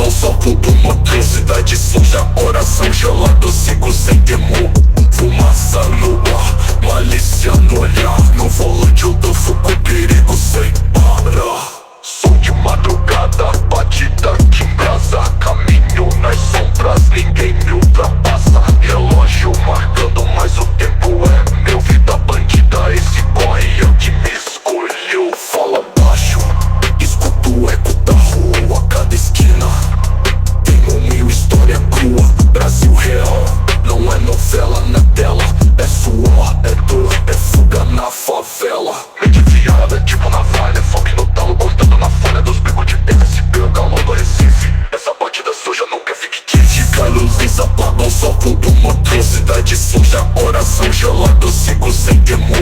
apagam só tudo motor. Cidade suja, oração gelado, sigo sem temor. Fumaça no ar, malícia no olhar. No volante eu dou fogo, perigo sem parar. Som de madrugada, batida que embrasa. Caminho nas sombras, ninguém me ultrapassa. Relógio marcando, mas o tempo é meu. Vida bandida, esse corre é o que me escolheu. Fala baixo, escuto o eco da rua. A cada esquina tem mil história crua. Brasil real, não é novela na tela. É suor, é dor, é fuga na favela. Mente viada, tipo navalha, foque no talo, cortando na folha dos bicos de PSP, calor do Recife. Essa batida suja nunca é fictícia. Luzes apagam só tudo motor. Cidade suja, oração gelado, sigo sem temor.